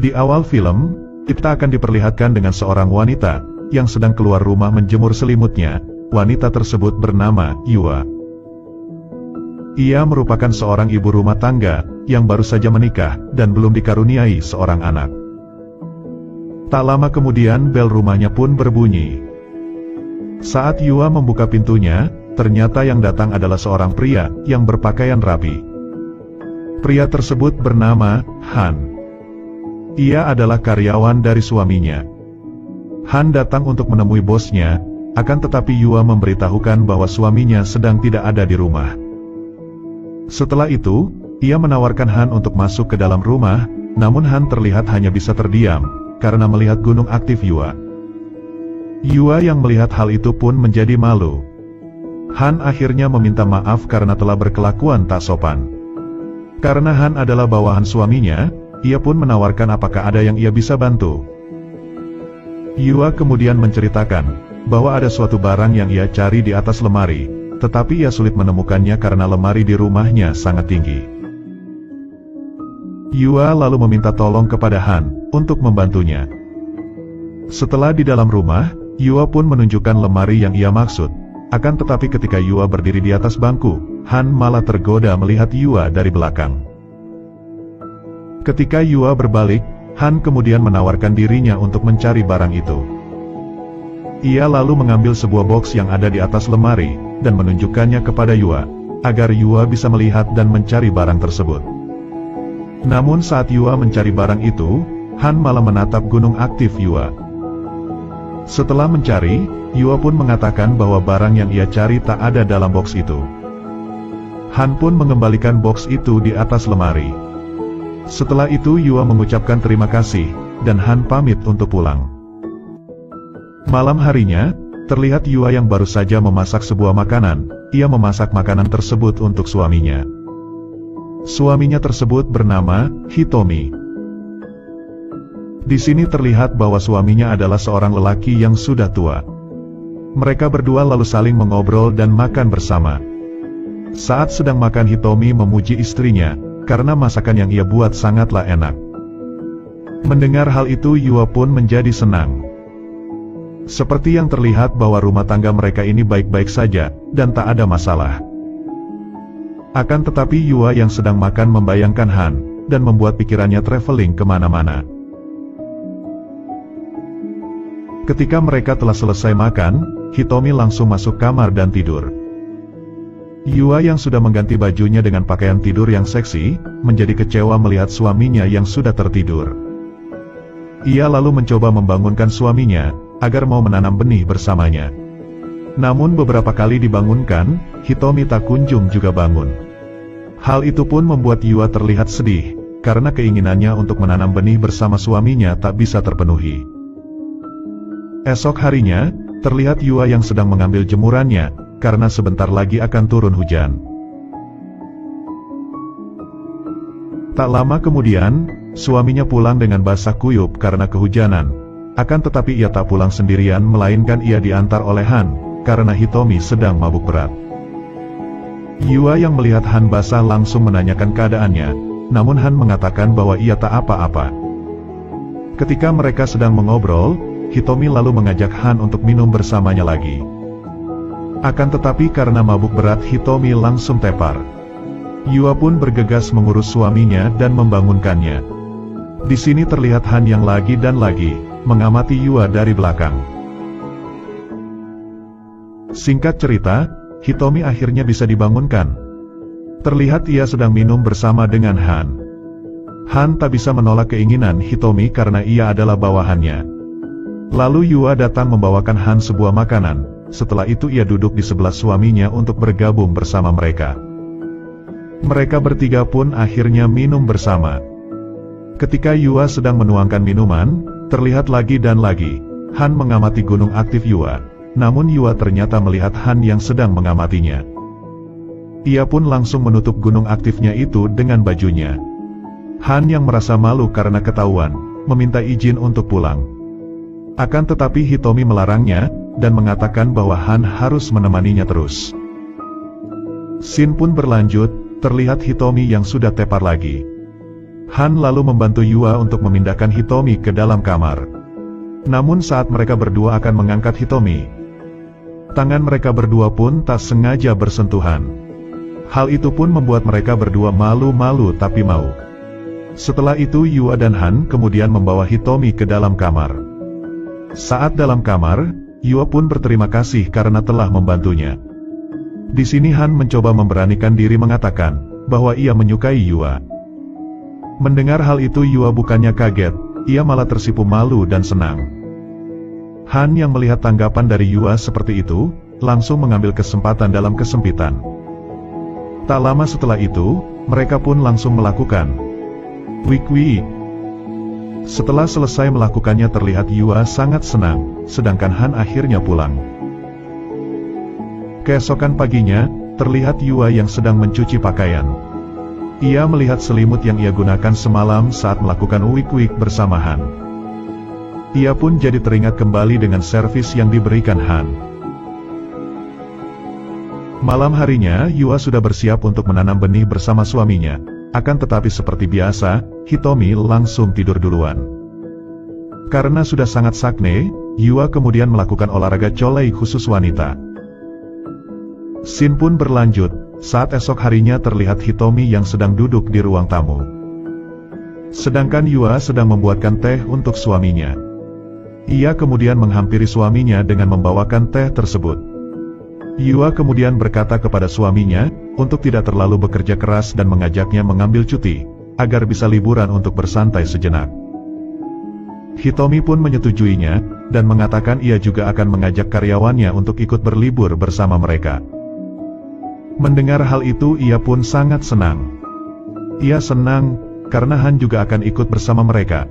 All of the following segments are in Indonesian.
Di awal film, kita akan diperlihatkan dengan seorang wanita yang sedang keluar rumah menjemur selimutnya. Wanita tersebut bernama Yua. Ia merupakan seorang ibu rumah tangga yang baru saja menikah dan belum dikaruniai seorang anak. Tak lama kemudian bel rumahnya pun berbunyi. Saat Yua membuka pintunya, ternyata yang datang adalah seorang pria yang berpakaian rapi. Pria tersebut bernama Han. Ia adalah karyawan dari suaminya. Han datang untuk menemui bosnya, akan tetapi Yua memberitahukan bahwa suaminya sedang tidak ada di rumah. Setelah itu, ia menawarkan Han untuk masuk ke dalam rumah, namun Han terlihat hanya bisa terdiam, karena melihat gunung aktif Yua. Yua yang melihat hal itu pun menjadi malu. Han akhirnya meminta maaf karena telah berkelakuan tak sopan. Karena Han adalah bawahan suaminya, ia pun menawarkan apakah ada yang ia bisa bantu. Yua kemudian menceritakan bahwa ada suatu barang yang ia cari di atas lemari, tetapi ia sulit menemukannya karena lemari di rumahnya sangat tinggi. Yua lalu meminta tolong kepada Han untuk membantunya. Setelah di dalam rumah, Yua pun menunjukkan lemari yang ia maksud. Akan tetapi ketika Yua berdiri di atas bangku, Han malah tergoda melihat Yua dari belakang. Ketika Yua berbalik, Han kemudian menawarkan dirinya untuk mencari barang itu. Ia lalu mengambil sebuah box yang ada di atas lemari, dan menunjukkannya kepada Yua, agar Yua bisa melihat dan mencari barang tersebut. Namun saat Yua mencari barang itu, Han malah menatap gunung aktif Yua. Setelah mencari, Yua pun mengatakan bahwa barang yang ia cari tak ada dalam box itu. Han pun mengembalikan box itu di atas lemari. Setelah itu Yua mengucapkan terima kasih, dan Han pamit untuk pulang. Malam harinya, terlihat Yua yang baru saja memasak sebuah makanan. Ia memasak makanan tersebut untuk suaminya. Suaminya tersebut bernama Hitomi. Di sini terlihat bahwa suaminya adalah seorang lelaki yang sudah tua. Mereka berdua lalu saling mengobrol dan makan bersama. Saat sedang makan, Hitomi memuji istrinya karena masakan yang ia buat sangatlah enak. Mendengar hal itu, Yua pun menjadi senang. Seperti yang terlihat bahwa rumah tangga mereka ini baik-baik saja, dan tak ada masalah. Akan tetapi Yua yang sedang makan membayangkan Han, dan membuat pikirannya traveling kemana-mana. Ketika mereka telah selesai makan, Hitomi langsung masuk kamar dan tidur. Yua yang sudah mengganti bajunya dengan pakaian tidur yang seksi, menjadi kecewa melihat suaminya yang sudah tertidur. Ia lalu mencoba membangunkan suaminya, agar mau menanam benih bersamanya. Namun beberapa kali dibangunkan, Hitomi tak kunjung juga bangun. Hal itu pun membuat Yua terlihat sedih, karena keinginannya untuk menanam benih bersama suaminya tak bisa terpenuhi. Esok harinya, terlihat Yua yang sedang mengambil jemurannya, karena sebentar lagi akan turun hujan. Tak lama kemudian, suaminya pulang dengan basah kuyup karena kehujanan. Akan tetapi ia tak pulang sendirian, melainkan ia diantar oleh Han, karena Hitomi sedang mabuk berat. Yua yang melihat Han basah langsung menanyakan keadaannya, namun Han mengatakan bahwa ia tak apa-apa. Ketika mereka sedang mengobrol, Hitomi lalu mengajak Han untuk minum bersamanya lagi. Akan tetapi karena mabuk berat, Hitomi langsung tepar. Yua pun bergegas mengurus suaminya dan membangunkannya. Di sini terlihat Han yang lagi dan lagi mengamati Yua dari belakang. Singkat cerita, Hitomi akhirnya bisa dibangunkan. Terlihat ia sedang minum bersama dengan Han. Han tak bisa menolak keinginan Hitomi karena ia adalah bawahannya. Lalu Yua datang membawakan Han sebuah makanan. Setelah itu ia duduk di sebelah suaminya untuk bergabung bersama mereka. Mereka bertiga pun akhirnya minum bersama. Ketika Yua sedang menuangkan minuman, terlihat lagi dan lagi, Han mengamati gunung aktif Yua. Namun Yua ternyata melihat Han yang sedang mengamatinya. Ia pun langsung menutup gunung aktifnya itu dengan bajunya. Han yang merasa malu karena ketahuan, meminta izin untuk pulang. Akan tetapi Hitomi melarangnya, dan mengatakan bahwa Han harus menemaninya terus. Scene pun berlanjut, terlihat Hitomi yang sudah tepar lagi. Han lalu membantu Yua untuk memindahkan Hitomi ke dalam kamar. Namun saat mereka berdua akan mengangkat Hitomi, tangan mereka berdua pun tak sengaja bersentuhan. Hal itu pun membuat mereka berdua malu-malu tapi mau. Setelah itu Yua dan Han kemudian membawa Hitomi ke dalam kamar. Saat dalam kamar, Yua pun berterima kasih karena telah membantunya. Di sini Han mencoba memberanikan diri mengatakan bahwa ia menyukai Yua. Mendengar hal itu Yua bukannya kaget, ia malah tersipu malu dan senang. Han yang melihat tanggapan dari Yua seperti itu, langsung mengambil kesempatan dalam kesempitan. Tak lama setelah itu, mereka pun langsung melakukan wik-wik. Setelah selesai melakukannya terlihat Yua sangat senang, sedangkan Han akhirnya pulang. Keesokan paginya, terlihat Yua yang sedang mencuci pakaian. Ia melihat selimut yang ia gunakan semalam saat melakukan wik-wik bersama Han. Ia pun jadi teringat kembali dengan servis yang diberikan Han. Malam harinya, Yua sudah bersiap untuk menanam benih bersama suaminya. Akan tetapi seperti biasa, Hitomi langsung tidur duluan. Karena sudah sangat sakne, Yua kemudian melakukan olahraga colei khusus wanita. Scene pun berlanjut. Saat esok harinya terlihat Hitomi yang sedang duduk di ruang tamu. Sedangkan Yua sedang membuatkan teh untuk suaminya. Ia kemudian menghampiri suaminya dengan membawakan teh tersebut. Yua kemudian berkata kepada suaminya, untuk tidak terlalu bekerja keras dan mengajaknya mengambil cuti, agar bisa liburan untuk bersantai sejenak. Hitomi pun menyetujuinya, dan mengatakan ia juga akan mengajak karyawannya untuk ikut berlibur bersama mereka. Mendengar hal itu ia pun sangat senang. Ia senang, karena Han juga akan ikut bersama mereka.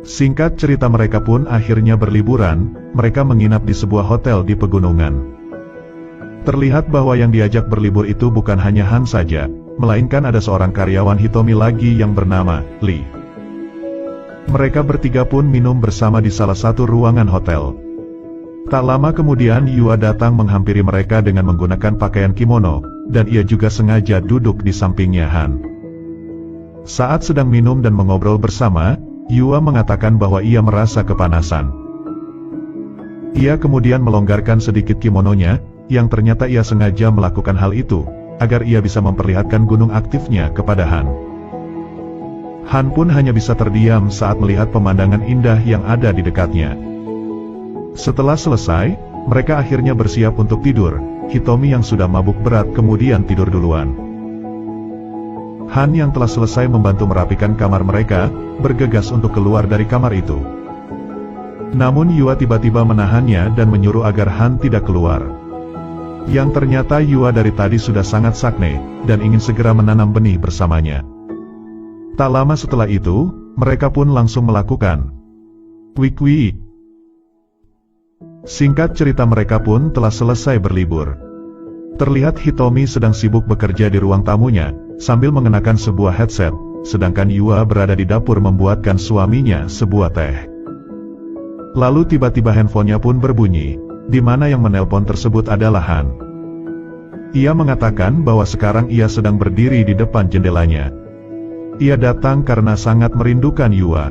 Singkat cerita mereka pun akhirnya berliburan, mereka menginap di sebuah hotel di pegunungan. Terlihat bahwa yang diajak berlibur itu bukan hanya Han saja, melainkan ada seorang karyawan Hitomi lagi yang bernama Lee. Mereka bertiga pun minum bersama di salah satu ruangan hotel. Tak lama kemudian Yua datang menghampiri mereka dengan menggunakan pakaian kimono, dan ia juga sengaja duduk di sampingnya Han. Saat sedang minum dan mengobrol bersama, Yua mengatakan bahwa ia merasa kepanasan. Ia kemudian melonggarkan sedikit kimononya, yang ternyata ia sengaja melakukan hal itu, agar ia bisa memperlihatkan gunung aktifnya kepada Han. Han pun hanya bisa terdiam saat melihat pemandangan indah yang ada di dekatnya. Setelah selesai, mereka akhirnya bersiap untuk tidur. Hitomi yang sudah mabuk berat kemudian tidur duluan. Han yang telah selesai membantu merapikan kamar mereka, bergegas untuk keluar dari kamar itu. Namun Yua tiba-tiba menahannya dan menyuruh agar Han tidak keluar. Yang ternyata Yua dari tadi sudah sangat sakne, dan ingin segera menanam benih bersamanya. Tak lama setelah itu, mereka pun langsung melakukan wik-wik. Singkat cerita mereka pun telah selesai berlibur. Terlihat Hitomi sedang sibuk bekerja di ruang tamunya, sambil mengenakan sebuah headset, sedangkan Yua berada di dapur membuatkan suaminya sebuah teh. Lalu tiba-tiba handphonenya pun berbunyi, di mana yang menelpon tersebut adalah Han. Ia mengatakan bahwa sekarang ia sedang berdiri di depan jendelanya. Ia datang karena sangat merindukan Yua.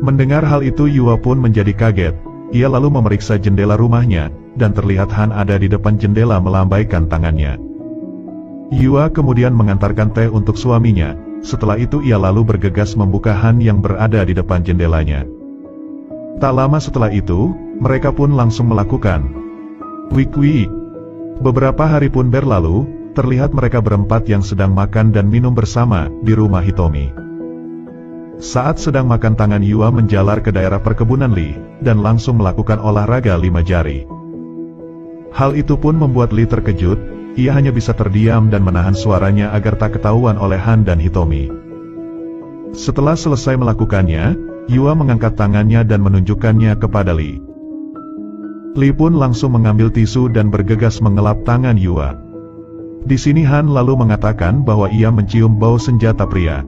Mendengar hal itu Yua pun menjadi kaget. Ia lalu memeriksa jendela rumahnya, dan terlihat Han ada di depan jendela melambaikan tangannya. Yua kemudian mengantarkan teh untuk suaminya, setelah itu ia lalu bergegas membuka Han yang berada di depan jendelanya. Tak lama setelah itu, mereka pun langsung melakukan wik-wik. Beberapa hari pun berlalu, terlihat mereka berempat yang sedang makan dan minum bersama di rumah Hitomi. Saat sedang makan tangan Yua menjalar ke daerah perkebunan Lee, dan langsung melakukan olahraga 5 jari. Hal itu pun membuat Lee terkejut, ia hanya bisa terdiam dan menahan suaranya agar tak ketahuan oleh Han dan Hitomi. Setelah selesai melakukannya, Yua mengangkat tangannya dan menunjukkannya kepada Lee. Lee pun langsung mengambil tisu dan bergegas mengelap tangan Yua. Di sini Han lalu mengatakan bahwa ia mencium bau senjata pria.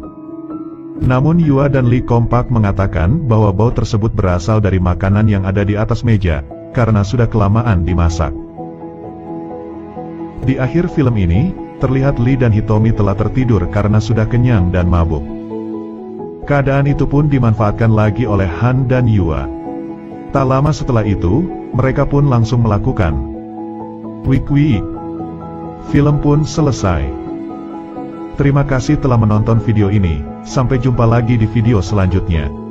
Namun Yua dan Lee kompak mengatakan bahwa bau tersebut berasal dari makanan yang ada di atas meja, karena sudah kelamaan dimasak. Di akhir film ini, terlihat Lee dan Hitomi telah tertidur karena sudah kenyang dan mabuk. Keadaan itu pun dimanfaatkan lagi oleh Han dan Yua. Tak lama setelah itu, mereka pun langsung melakukan wik-wik. Film pun selesai. Terima kasih telah menonton video ini, sampai jumpa lagi di video selanjutnya.